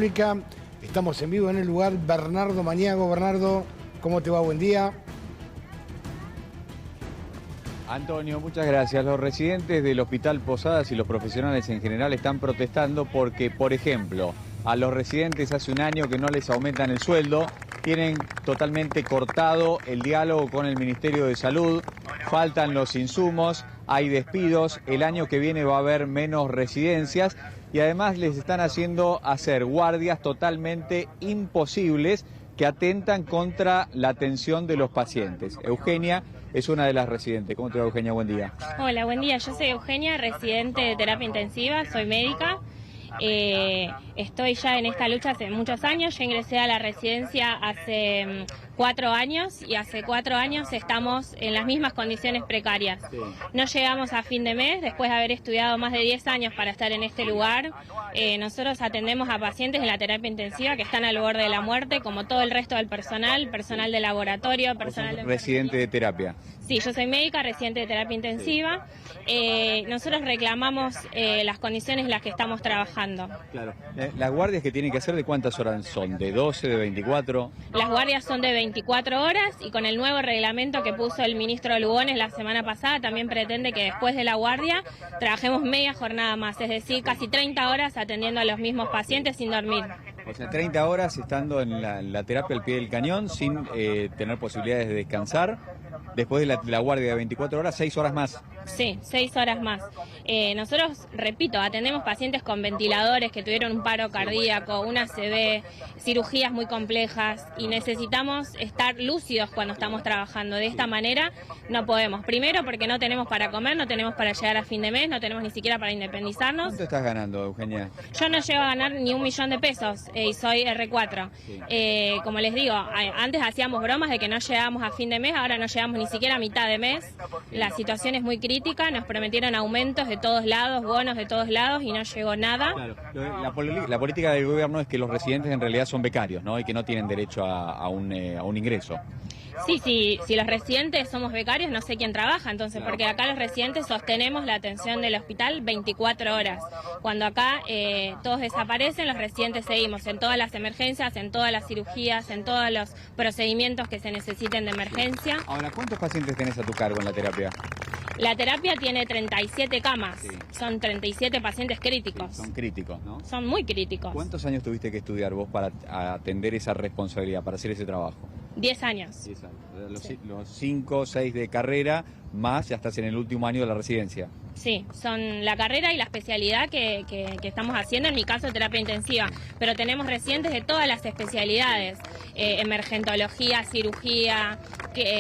República. Estamos en vivo en el lugar. Bernardo Maniago. Bernardo, ¿cómo te va? Buen día. Antonio, muchas gracias. Los residentes del Hospital Posadas y los profesionales en general están protestando porque, por ejemplo, a los residentes hace un año que no les aumentan el sueldo, tienen totalmente cortado el diálogo con el Ministerio de Salud, faltan los insumos, hay despidos, el año que viene va a haber menos residencias y además les están haciendo hacer guardias totalmente imposibles que atentan contra la atención de los pacientes. Eugenia es una de las residentes. ¿Cómo te va, Eugenia? Buen día. Hola, buen día. Yo soy Eugenia, residente de terapia intensiva, soy médica. Estoy ya en esta lucha hace muchos años. Yo ingresé a la residencia hace 4 años y hace 4 años estamos en las mismas condiciones precarias. Sí. No llegamos a fin de mes después de haber estudiado más de 10 años para estar en este lugar. Nosotros atendemos a pacientes en la terapia intensiva que están al borde de la muerte, como todo el resto del personal de laboratorio, personal de residente de terapia. Sí, yo soy médica, residente de terapia intensiva. Nosotros reclamamos las condiciones en las que estamos trabajando. Claro. ¿Las guardias que tienen que hacer de cuántas horas son? ¿De 12, de 24? Las guardias son de 24 horas y con el nuevo reglamento que puso el ministro Lugones la semana pasada también pretende que después de la guardia trabajemos media jornada más, es decir, casi 30 horas atendiendo a los mismos pacientes sin dormir. O sea, 30 horas estando en la terapia al pie del cañón sin tener posibilidades de descansar. Después de la guardia de 24 horas, 6 horas más. Sí, 6 horas más. Nosotros, repito, atendemos pacientes con ventiladores que tuvieron un paro cardíaco, una ACV, cirugías muy complejas y necesitamos estar lúcidos cuando estamos trabajando. De esta manera no podemos. Primero porque no tenemos para comer, no tenemos para llegar a fin de mes, no tenemos ni siquiera para independizarnos. ¿Cuánto estás ganando, Eugenia? Yo no llego a ganar ni $1 millón y soy R4. Sí. Como les digo, antes hacíamos bromas de que no llegábamos a fin de mes, ahora no llegamos ni siquiera a mitad de mes. La situación es muy crítica, nos prometieron aumentos de todos lados, bonos de todos lados y no llegó nada. Claro. La política del gobierno es que los residentes en realidad son becarios, ¿no? Y que no tienen derecho a un ingreso. Sí, si los residentes somos becarios, no sé quién trabaja, entonces, Claro. porque acá los residentes sostenemos la atención del hospital 24 horas. Cuando acá todos desaparecen, los residentes seguimos en todas las emergencias, en todas las cirugías, en todos los procedimientos que se necesiten de emergencia. Ahora, ¿cuántos pacientes tenés a tu cargo en la terapia? La terapia tiene 37 camas, Sí. son 37 pacientes críticos. Son críticos, ¿no? Son muy críticos. ¿Cuántos años tuviste que estudiar vos para atender esa responsabilidad, para hacer ese trabajo? 10 años. 10 años. Sí. Los 5 o 6 de carrera, más ya estás en el último año de la residencia. Sí, son la carrera y la especialidad que estamos haciendo, en mi caso terapia intensiva, pero tenemos residentes de todas las especialidades, emergentología, cirugía,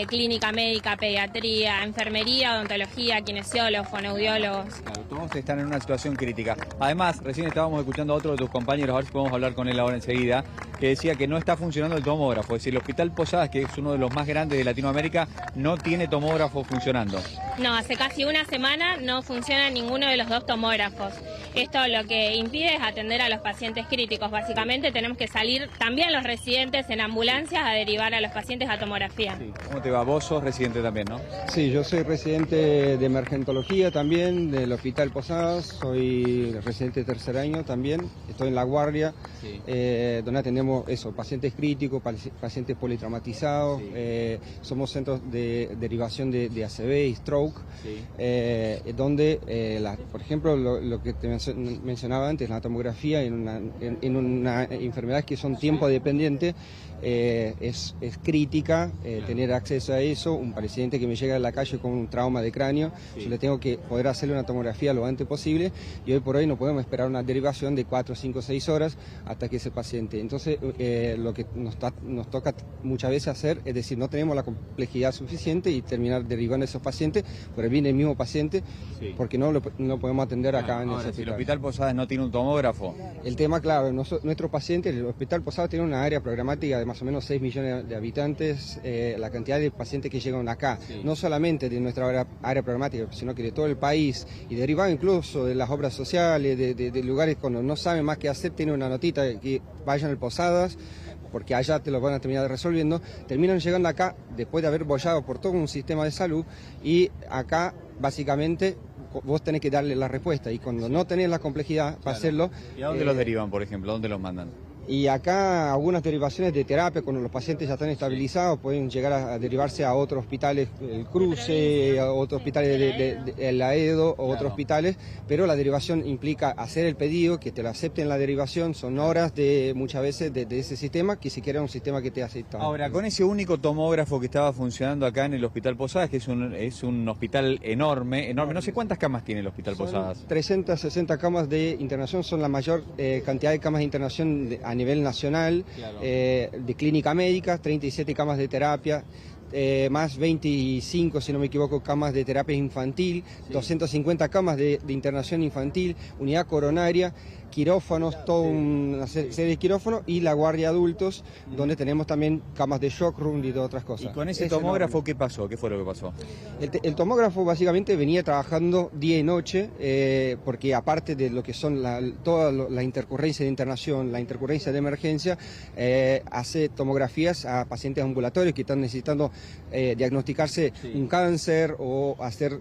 clínica médica, pediatría, enfermería, odontología, kinesiólogos, fonoaudiólogos. Claro, todos están en una situación crítica. Además, recién estábamos escuchando a otro de tus compañeros, a ver si podemos hablar con él ahora enseguida, que decía que no está funcionando el tomógrafo. Es decir, el Hospital Posadas, que es uno de los más grandes de Latinoamérica, no tiene tomógrafo funcionando. No, hace casi una semana no funciona ninguno de los 2 tomógrafos. Esto lo que impide es atender a los pacientes críticos. Básicamente tenemos que salir también los residentes en ambulancias a derivar a los pacientes a tomografía. Sí. ¿Cómo te va? Vos sos residente también, ¿no? Sí, yo soy residente de emergentología también, del Hospital Posadas, soy residente de 3er año también, estoy en la guardia, Sí. donde atendemos eso, pacientes críticos, pacientes politraumatizados, Sí. somos centros de derivación de ACV y stroke, Sí. donde, por ejemplo, lo que te mencionaba antes, la tomografía en una enfermedad que son tiempo dependiente, es crítica tener acceso a eso. Un paciente que me llega a la calle con un trauma de cráneo, Sí. yo le tengo que poder hacerle una tomografía lo antes posible y hoy por hoy no podemos esperar una derivación de 4, 5, 6 horas hasta que ese paciente. Entonces lo que nos toca muchas veces hacer es decir, no tenemos la complejidad suficiente y terminar derivando a esos pacientes por el bien del mismo paciente, Sí. porque no podemos atender acá en Ahora, ese si el hospital. Hospital Posadas no tiene un tomógrafo, El tema clave, nuestro paciente, el Hospital Posadas tiene una área programática de más o menos 6 millones de habitantes, la cantidad de pacientes que llegan acá, Sí. no solamente de nuestra área programática, sino que de todo el país, y derivado incluso de las obras sociales, de lugares cuando no saben más qué hacer, tienen una notita que vayan al Posadas, porque allá te lo van a terminar resolviendo, terminan llegando acá después de haber bollado por todo un sistema de salud, y acá básicamente vos tenés que darle la respuesta, y cuando no tenés la complejidad para hacerlo... ¿y a dónde los derivan, por ejemplo? ¿Dónde los mandan? Y acá algunas derivaciones de terapia, cuando los pacientes ya están estabilizados, pueden llegar a derivarse a otros hospitales, el Cruce, a otros hospitales el Aedo, o otros hospitales, pero la derivación implica hacer el pedido, que te lo acepten la derivación, son horas de muchas veces de ese sistema, que siquiera es un sistema que te acepta. Ahora, con ese único tomógrafo que estaba funcionando acá en el Hospital Posadas, que es un hospital enorme, no sé cuántas camas tiene el Hospital Posadas. 360 camas de internación, son la mayor cantidad de camas de internación a nivel nacional, claro. De clínica médica, 37 camas de terapia, más 25, si no me equivoco, camas de terapia infantil, sí. 250 camas de internación infantil, unidad coronaria, quirófanos, toda una serie de quirófanos, y la guardia adultos, donde tenemos también camas de shock room y de otras cosas. ¿Y con ese tomógrafo qué pasó? ¿Qué fue lo que pasó? El tomógrafo básicamente venía trabajando día y noche, porque aparte de lo que son toda la intercurrencia de internación, la intercurrencia de emergencia, hace tomografías a pacientes ambulatorios que están necesitando diagnosticarse un cáncer o hacer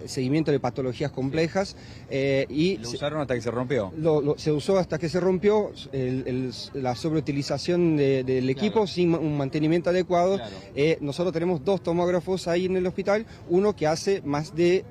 seguimiento de patologías complejas. Y ¿lo usaron hasta que se rompió? Se usó hasta que se rompió, la sobreutilización del equipo, claro. Sin un mantenimiento adecuado. Claro. Nosotros tenemos 2 tomógrafos ahí en el hospital, uno que hace más de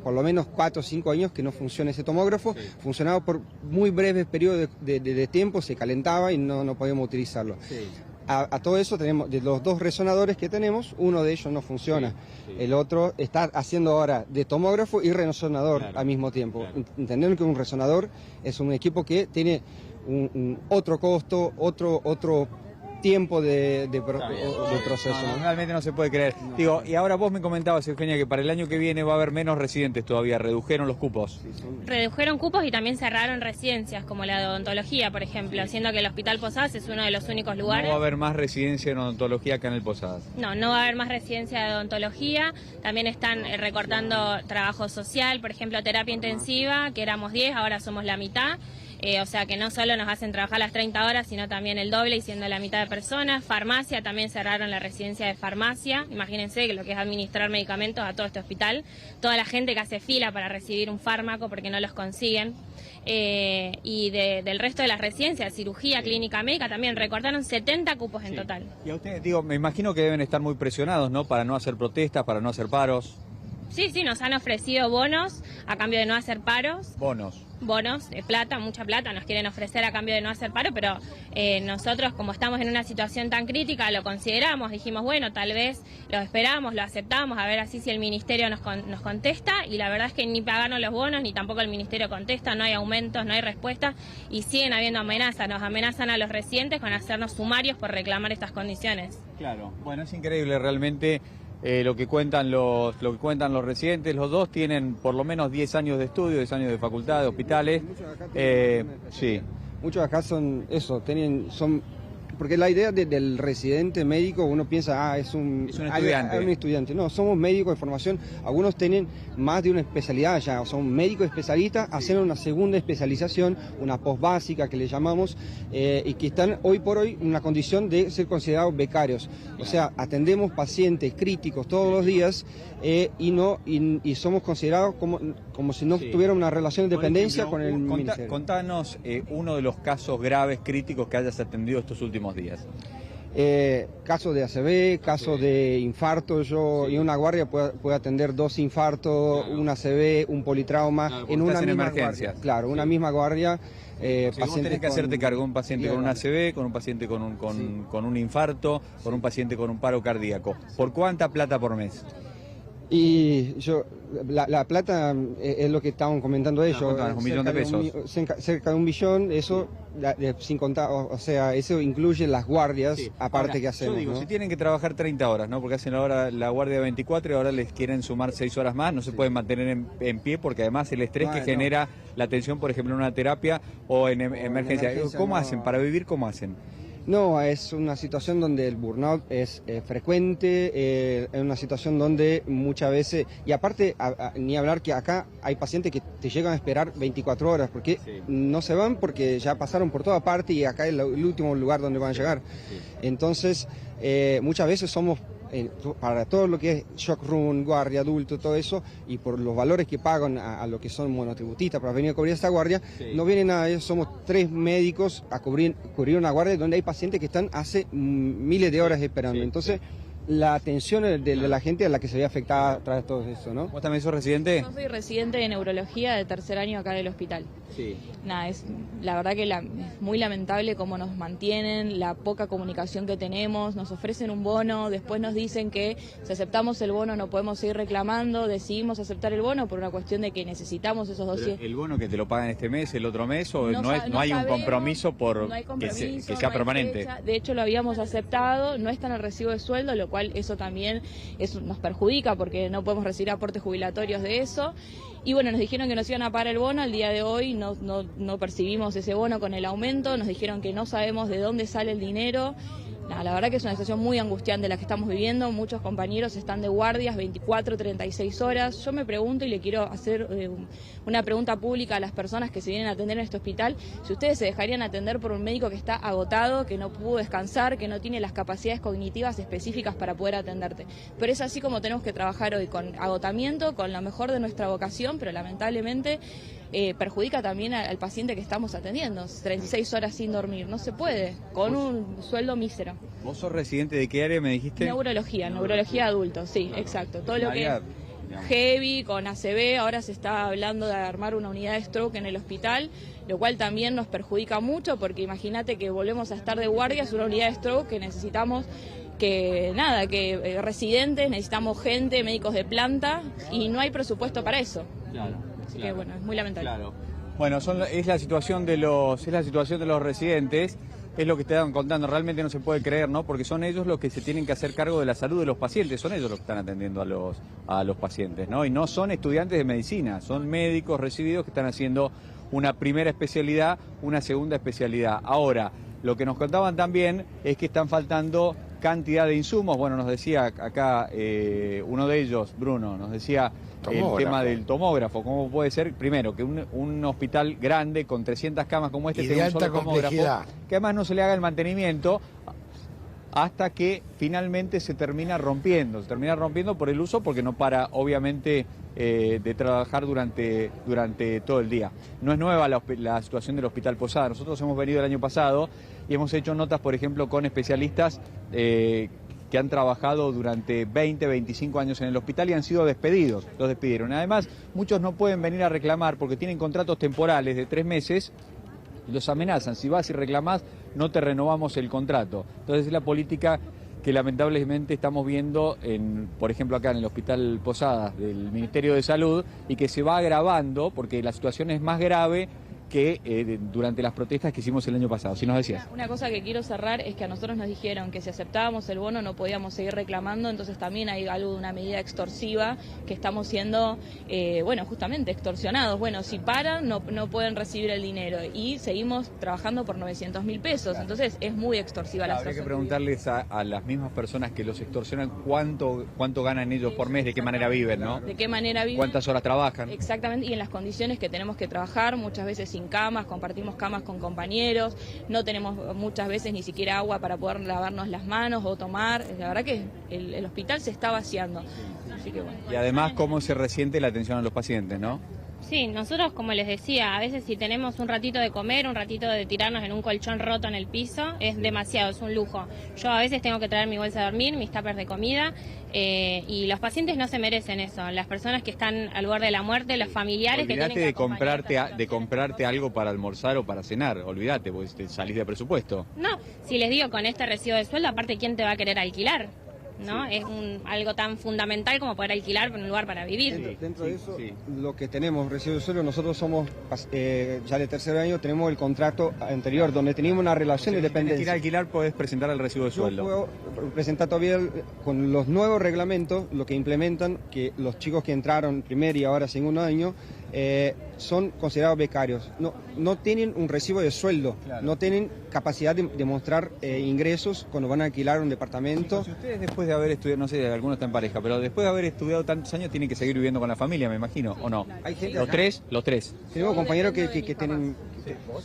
por lo menos 4 o 5 años que no funciona ese tomógrafo, sí. Funcionaba por muy breves periodos de tiempo, se calentaba y no podíamos utilizarlo. Sí. A todo eso tenemos, de los 2 resonadores que tenemos, uno de ellos no funciona, sí. El otro está haciendo ahora de tomógrafo y resonador, claro. Al mismo tiempo. Claro. Entendiendo que un resonador es un equipo que tiene otro costo, otro tiempo de proceso. No, realmente no se puede creer. No. Digo, y ahora vos me comentabas, Eugenia, que para el año que viene va a haber menos residentes todavía, redujeron los cupos. Redujeron cupos y también cerraron residencias, como la de odontología, por ejemplo, sí. Siendo que el Hospital Posadas es uno de los únicos lugares. ¿No va a haber más residencia en odontología acá en el Posadas? No va a haber más residencia de odontología. También están recortando trabajo social, por ejemplo, terapia intensiva, que éramos 10, ahora somos la mitad. O sea que no solo nos hacen trabajar las 30 horas, sino también el doble y siendo la mitad de personas. Farmacia, también cerraron la residencia de farmacia. Imagínense lo que es administrar medicamentos a todo este hospital. Toda la gente que hace fila para recibir un fármaco porque no los consiguen. Y del resto de las residencias, cirugía, clínica médica, también recortaron 70 cupos en total. Y a ustedes, digo, me imagino que deben estar muy presionados, ¿no? Para no hacer protestas, para no hacer paros. Sí, nos han ofrecido bonos a cambio de no hacer paros. Bonos de plata, mucha plata nos quieren ofrecer a cambio de no hacer paro, pero nosotros, como estamos en una situación tan crítica, lo consideramos, dijimos, bueno, tal vez lo esperamos, lo aceptamos, a ver así si el ministerio nos contesta, y la verdad es que ni pagaron los bonos, ni tampoco el ministerio contesta, no hay aumentos, no hay respuesta, y siguen habiendo amenazas, nos amenazan a los residentes con hacernos sumarios por reclamar estas condiciones. Claro, bueno, es increíble realmente. Lo que cuentan los residentes, los 2 tienen por lo menos 10 años de estudio, 10 años de facultad, de hospitales. Sí. Muchos acá son eso, porque la idea del residente médico, uno piensa, es un estudiante. No, somos médicos de formación, algunos tienen más de una especialidad ya, o son médicos especialistas, hacen una segunda especialización, una postbásica que le llamamos, y que están hoy por hoy en una condición de ser considerados becarios. O sea, atendemos pacientes críticos todos los días, y somos considerados como si no tuvieran una relación de dependencia con el ministerio. Contanos uno de los casos graves, críticos que hayas atendido estos últimos días. Casos de ACV, casos de infarto, y una guardia puede atender 2 infartos, un ACV, un politrauma, en una misma emergencia. Guardia. Claro, una misma guardia. Vos tenés que hacerte cargo de un paciente con un ACV, con un paciente con un infarto, con un paciente con un paro cardíaco. ¿Por cuánta plata por mes? Y la plata es lo que estaban comentando ellos. ¿1 millón de pesos? Cerca de 1 billón, eso sin contar, o sea, eso incluye las guardias, aparte ahora, que hacemos. Yo digo, ¿no? Si tienen que trabajar 30 horas, ¿no? Porque hacen ahora la guardia 24 y ahora les quieren sumar 6 horas más, no se pueden mantener en pie porque además el estrés que genera la atención, por ejemplo, en una terapia o en emergencia. ¿Cómo hacen? ¿Para vivir cómo hacen? No, es una situación donde el burnout es frecuente, es una situación donde muchas veces, y aparte, ni hablar que acá hay pacientes que te llegan a esperar 24 horas, porque no se van porque ya pasaron por toda parte y acá es el último lugar donde van a llegar. Entonces, muchas veces somos para todo lo que es shock room, guardia, adulto, todo eso, y por los valores que pagan a lo que son monotributistas para venir a cubrir esta guardia, no viene nada de eso. Somos 3 médicos a cubrir una guardia donde hay pacientes que están hace miles de horas esperando. Entonces, la atención de la gente a la que se ve afectada a través de todo eso, ¿no? ¿Vos también sos residente? Yo soy residente de neurología de tercer año acá del hospital. Sí. Nada, es la verdad que es muy lamentable cómo nos mantienen, la poca comunicación que tenemos, nos ofrecen un bono, después nos dicen que si aceptamos el bono no podemos seguir reclamando, decidimos aceptar el bono por una cuestión de que necesitamos esos dossiers. ¿El bono que te lo pagan este mes, el otro mes, o no hay sabemos, un compromiso por no hay compromiso, que sea no hay permanente? fecha. De hecho lo habíamos aceptado, no está en el recibo de sueldo, lo cual eso también nos perjudica porque no podemos recibir aportes jubilatorios de eso. Y bueno, nos dijeron que nos iban a pagar el bono, al día de hoy no percibimos ese bono con el aumento, nos dijeron que no sabemos de dónde sale el dinero. La verdad que es una situación muy angustiante la que estamos viviendo, muchos compañeros están de guardias 24, 36 horas. Yo me pregunto y le quiero hacer una pregunta pública a las personas que se vienen a atender en este hospital, si ustedes se dejarían atender por un médico que está agotado, que no pudo descansar, que no tiene las capacidades cognitivas específicas para poder atenderte. Pero es así como tenemos que trabajar hoy, con agotamiento, con lo mejor de nuestra vocación, pero lamentablemente perjudica también al paciente que estamos atendiendo, 36 horas sin dormir, no se puede, con un sueldo mísero. ¿Vos sos residente de qué área me dijiste? Neurología de adultos, sí, exacto. Todo lo que es heavy, con ACV, ahora se está hablando de armar una unidad de stroke en el hospital, lo cual también nos perjudica mucho, porque imagínate que volvemos a estar de guardias, una unidad de stroke que necesitamos residentes, necesitamos gente, médicos de planta, y no hay presupuesto para eso. Claro. Así que bueno, es muy lamentable. Claro. Bueno, es la situación de los residentes, es lo que te estaban contando, realmente no se puede creer, ¿no? Porque son ellos los que se tienen que hacer cargo de la salud de los pacientes, son ellos los que están atendiendo a los pacientes, ¿no? Y no son estudiantes de medicina, son médicos recibidos que están haciendo una primera especialidad, una segunda especialidad. Ahora, lo que nos contaban también es que están faltando cantidad de insumos. Bueno, nos decía acá uno de ellos, Bruno, nos decía el tema del tomógrafo. ¿Cómo puede ser, primero, que un hospital grande con 300 camas como este tenga un solo tomógrafo, que además no se le haga el mantenimiento hasta que finalmente se termina rompiendo por el uso, porque no para, obviamente, de trabajar durante todo el día. No es nueva la situación del Hospital Posada. Nosotros hemos venido el año pasado y hemos hecho notas, por ejemplo, con especialistas que han trabajado durante 20, 25 años en el hospital y han sido despedidos. Los despidieron. Además, muchos no pueden venir a reclamar porque tienen contratos temporales de 3 meses. Los amenazan, si vas y reclamás, no te renovamos el contrato. Entonces es la política que lamentablemente estamos viendo, por ejemplo acá en el Hospital Posadas del Ministerio de Salud, y que se va agravando porque la situación es más grave que durante las protestas que hicimos el año pasado. Si nos decías. Una cosa que quiero cerrar es que a nosotros nos dijeron que si aceptábamos el bono no podíamos seguir reclamando, entonces también hay algo de una medida extorsiva que estamos siendo, justamente extorsionados. Bueno, si paran no pueden recibir el dinero y seguimos trabajando por 900.000 pesos, claro. Entonces es muy extorsiva la situación. Habría que preguntarles a las mismas personas que los extorsionan cuánto ganan ellos por mes, de qué manera viven, ¿no? De qué manera viven. ¿Cuántas horas trabajan? Exactamente, y en las condiciones que tenemos que trabajar, muchas veces sin camas, compartimos camas con compañeros, no tenemos muchas veces ni siquiera agua para poder lavarnos las manos o tomar. La verdad que el hospital se está vaciando. Así que bueno. Y además, cómo se resiente la atención a los pacientes, ¿no? Sí, nosotros, como les decía, a veces si tenemos un ratito de comer, un ratito de tirarnos en un colchón roto en el piso, es demasiado, es un lujo. Yo a veces tengo que traer mi bolsa de dormir, mis tuppers de comida, y los pacientes no se merecen eso. Las personas que están al borde de la muerte, los familiares que tienen que de comprarte algo para almorzar o para cenar, olvídate, porque te salís de presupuesto. No, si les digo, con este recibo de sueldo, aparte, ¿quién te va a querer alquilar? ¿No? Sí. Es algo tan fundamental como poder alquilar un lugar para vivir. Dentro de eso, lo que tenemos, recibo de sueldo, nosotros somos, ya de tercer año, tenemos el contrato anterior, donde teníamos una relación de dependencia. Si quieres alquilar, podés presentar el recibo de sueldo. Yo puedo presentar todavía, con los nuevos reglamentos, lo que implementan, que los chicos que entraron primer y ahora segundo año, son considerados becarios. No tienen un recibo de sueldo, claro. No tienen capacidad de mostrar ingresos cuando van a alquilar un departamento. Chicos, si ustedes después de haber estudiado, no sé, algunos están en pareja, pero después de haber estudiado tantos años tienen que seguir viviendo con la familia, me imagino, ¿o no? Hay gente los tres. Tenemos compañeros que tienen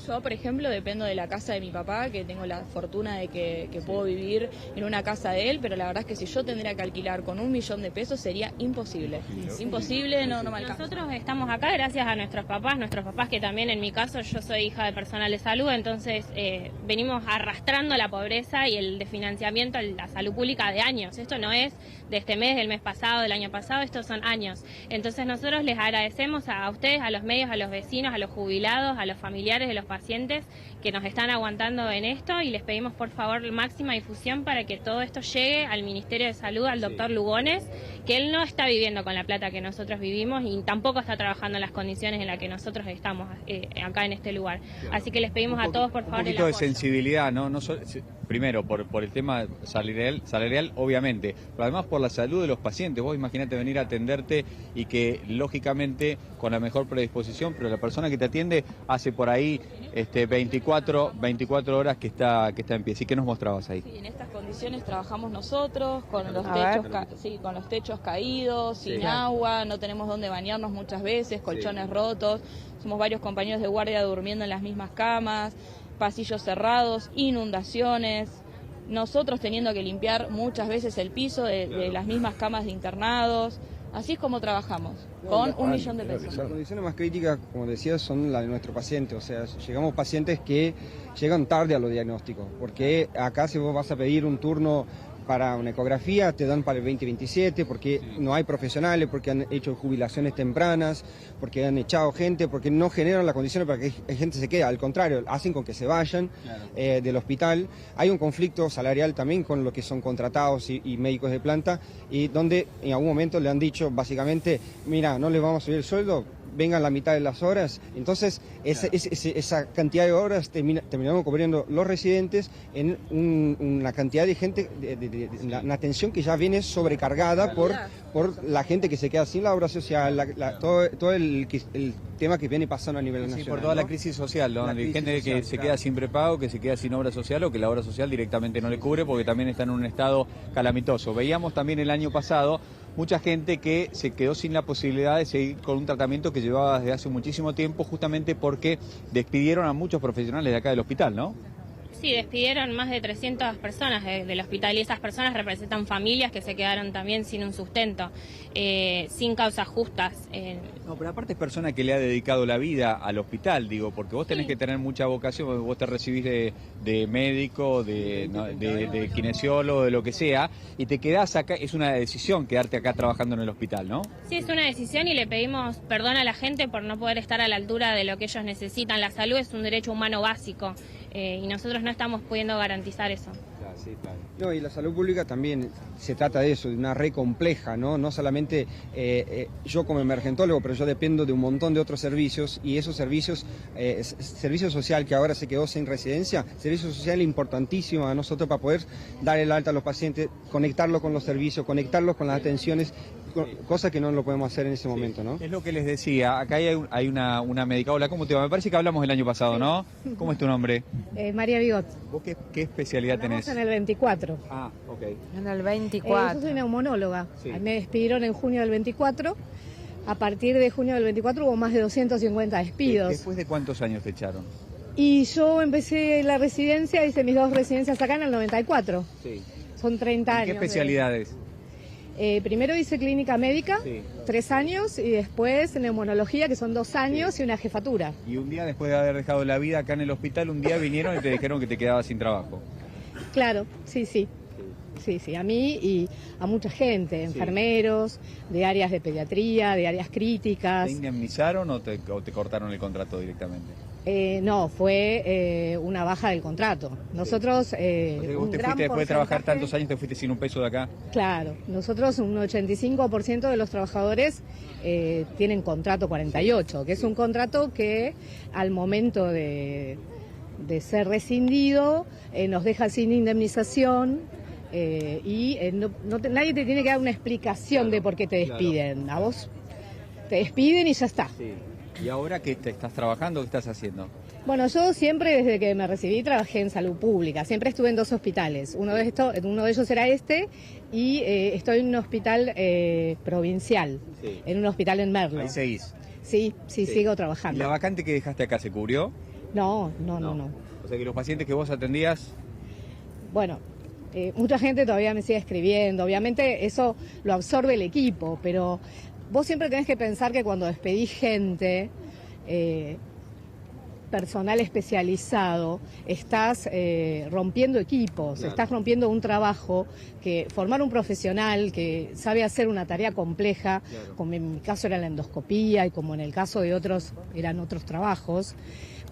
Yo, por ejemplo, dependo de la casa de mi papá, que tengo la fortuna de que puedo vivir en una casa de él, pero la verdad es que si yo tendría que alquilar con $1 millón sería imposible. Imposible, no me alcanza. Nosotros estamos acá gracias a nuestros papás que también en mi caso yo soy hija de personal de salud, entonces venimos arrastrando la pobreza y el desfinanciamiento a la salud pública de años. Esto no es de este mes, del mes pasado, del año pasado, estos son años. Entonces nosotros les agradecemos a ustedes, a los medios, a los vecinos, a los jubilados, a los familiares de los pacientes que nos están aguantando en esto y les pedimos por favor máxima difusión para que todo esto llegue al Ministerio de Salud, al doctor Lugones, que él no está viviendo con la plata que nosotros vivimos y tampoco está trabajando en las condiciones en las que nosotros estamos acá en este lugar. Así que les pedimos a todos por favor un poquito de sensibilidad, ¿no? Primero por el tema salarial, obviamente, pero además por la salud de los pacientes. Vos imaginate venir a atenderte y que lógicamente con la mejor predisposición, pero la persona que te atiende hace por ahí 24 horas que está en pie. ¿Sí que nos mostrabas ahí? Sí, en estas condiciones trabajamos nosotros con los techos caídos, sin agua, no tenemos dónde bañarnos muchas veces, colchones rotos, somos varios compañeros de guardia durmiendo en las mismas camas, pasillos cerrados, inundaciones, nosotros teniendo que limpiar muchas veces el piso de las mismas camas de internados. Así es como trabajamos, con $1 millón. Las condiciones más críticas, como decía, son las de nuestro paciente. O sea, llegamos pacientes que llegan tarde a los diagnósticos, porque acá si vos vas a pedir un turno para una ecografía, te dan para el 2027, porque no hay profesionales, porque han hecho jubilaciones tempranas, porque han echado gente, porque no generan las condiciones para que gente se quede, al contrario, hacen con que se vayan del hospital. Hay un conflicto salarial también con lo que son contratados y médicos de planta, y donde en algún momento le han dicho básicamente, mira, no les vamos a subir el sueldo, vengan la mitad de las horas. Entonces esa cantidad de horas terminamos cubriendo los residentes en una cantidad de gente, una atención que ya viene sobrecargada por la gente que se queda sin la obra social, todo el tema que viene pasando a nivel nacional. Por toda la crisis social, ¿no? Hay gente que se queda sin prepago, que se queda sin obra social o que la obra social directamente no le cubre porque también está en un estado calamitoso. Veíamos también el año pasado mucha gente que se quedó sin la posibilidad de seguir con un tratamiento que llevaba desde hace muchísimo tiempo, justamente porque despidieron a muchos profesionales de acá del hospital, ¿no? Sí, despidieron más de 300 personas del hospital y esas personas representan familias que se quedaron también sin un sustento, sin causas justas. No, pero aparte es persona que le ha dedicado la vida al hospital, digo, porque vos tenés que tener mucha vocación, vos te recibís de médico, de kinesiólogo, de lo que sea, y te quedás acá, es una decisión quedarte acá trabajando en el hospital, ¿no? Sí, es una decisión y le pedimos perdón a la gente por no poder estar a la altura de lo que ellos necesitan. La salud es un derecho humano básico y nosotros no estamos pudiendo garantizar eso. No, y la salud pública también se trata de eso, de una red compleja, ¿no? No solamente yo como emergentólogo, pero yo dependo de un montón de otros servicios y esos servicios, servicio social que ahora se quedó sin residencia, servicio social importantísimo a nosotros para poder dar el alta a los pacientes, conectarlos con los servicios, conectarlos con las atenciones, cosa que no lo podemos hacer en ese momento, ¿no? Es lo que les decía, acá hay una médica. Hola, ¿cómo te va? Me parece que hablamos el año pasado, ¿no? ¿Cómo es tu nombre? María Bigot. ¿Vos qué especialidad tenés? En el 24. Ah, ok. En el 24. Yo soy neumonóloga. Sí. Me despidieron en junio del 24. A partir de junio del 24 hubo más de 250 despidos. ¿Después de cuántos años te echaron? Y yo empecé la residencia, hice mis 2 residencias acá en el 94. Sí. Son 30 años. ¿Qué especialidades? Primero hice clínica médica, Sí. 3 años, y después neumonología, que son 2 años y una jefatura. Y un día, después de haber dejado la vida acá en el hospital, un día vinieron y te dijeron que te quedabas sin trabajo. Claro, sí. Sí, a mí y a mucha gente, enfermeros, de áreas de pediatría, de áreas críticas. ¿Te indemnizaron o te cortaron el contrato directamente? No, fue una baja del contrato. Nosotros, O sea que vos te fuiste, después de trabajar tantos años, te fuiste sin un peso de acá. Claro, nosotros un 85% de los trabajadores tienen contrato 48, que es un contrato que al momento de ser rescindido nos deja sin indemnización. Nadie te tiene que dar una explicación de por qué te despiden. A vos te despiden y ya está. Sí. ¿Y ahora qué estás trabajando? ¿Qué estás haciendo? Bueno, yo siempre desde que me recibí trabajé en salud pública. Siempre estuve en 2 hospitales. Uno de ellos era y estoy en un hospital provincial, en un hospital en Merlo. Ahí seguís. Sí, sigo trabajando. ¿Y la vacante que dejaste acá se cubrió? No. O sea que los pacientes que vos atendías... Bueno, mucha gente todavía me sigue escribiendo, obviamente eso lo absorbe el equipo, pero vos siempre tenés que pensar que cuando despedís gente, personal especializado, estás rompiendo equipos, Claro. estás rompiendo un trabajo que formar un profesional que sabe hacer una tarea compleja, Claro. como en mi caso era la endoscopía y como en el caso de otros eran otros trabajos,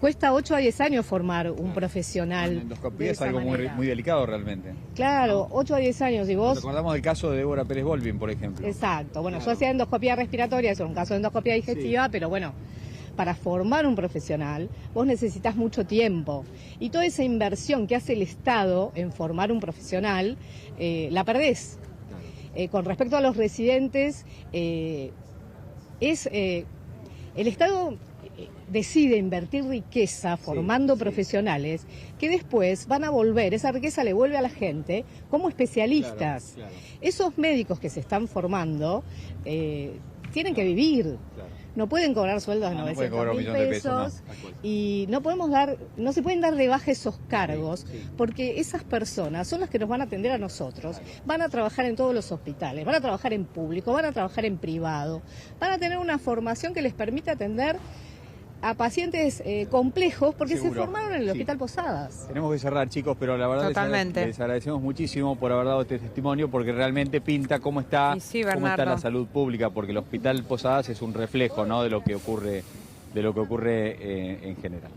cuesta 8 a 10 años formar un profesional. La endoscopía de es esa algo manera. muy delicado realmente. Claro, 8 a 10 años y Nos vos... acordamos del caso de Débora Pérez Volvin, por ejemplo. Exacto, bueno, Claro. yo hacía endoscopía respiratoria, eso era un caso de endoscopía digestiva, pero bueno, para formar un profesional vos necesitas mucho tiempo y toda esa inversión que hace el Estado en formar un profesional, la perdés. Con respecto a los residentes, el Estado decide invertir riqueza formando profesionales que después van a volver, esa riqueza le vuelve a la gente como especialistas. Claro. Esos médicos que se están formando tienen que vivir. Claro. No pueden cobrar sueldos de No pueden 900 cobrar un mil millón de pesos, pesos, no, tal cual. y no se pueden dar de baja esos cargos, porque esas personas son las que nos van a atender a nosotros, van a trabajar en todos los hospitales, van a trabajar en público, van a trabajar en privado, van a tener una formación que les permita atender a pacientes complejos, porque Seguro. se formaron en el Sí. Hospital Posadas. Tenemos que cerrar, chicos, pero la verdad Totalmente. les agradecemos muchísimo por haber dado este testimonio, porque realmente pinta cómo está, Y sí, cómo está Bernardo. la salud pública, porque el Hospital Posadas es un reflejo, ¿no?, de lo que ocurre en general.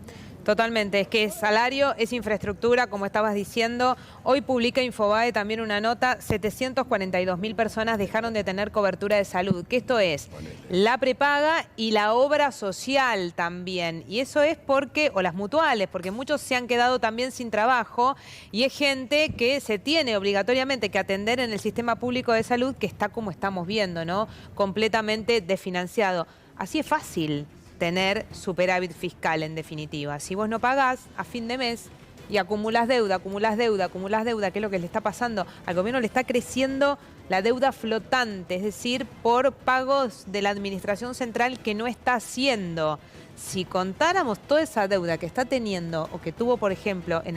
Totalmente, es que es salario, es infraestructura, como estabas diciendo. Hoy publica Infobae también una nota, 742.000 personas dejaron de tener cobertura de salud, que esto es la prepaga y la obra social también. Y eso es porque, o las mutuales, porque muchos se han quedado también sin trabajo y es gente que se tiene obligatoriamente que atender en el sistema público de salud que está como estamos viendo, ¿no? Completamente desfinanciado. Así es fácil tener superávit fiscal, en definitiva. Si vos no pagás a fin de mes y acumulás deuda, ¿qué es lo que le está pasando? Al gobierno le está creciendo la deuda flotante, es decir, por pagos de la administración central que no está haciendo. Si contáramos toda esa deuda que está teniendo o que tuvo, por ejemplo, en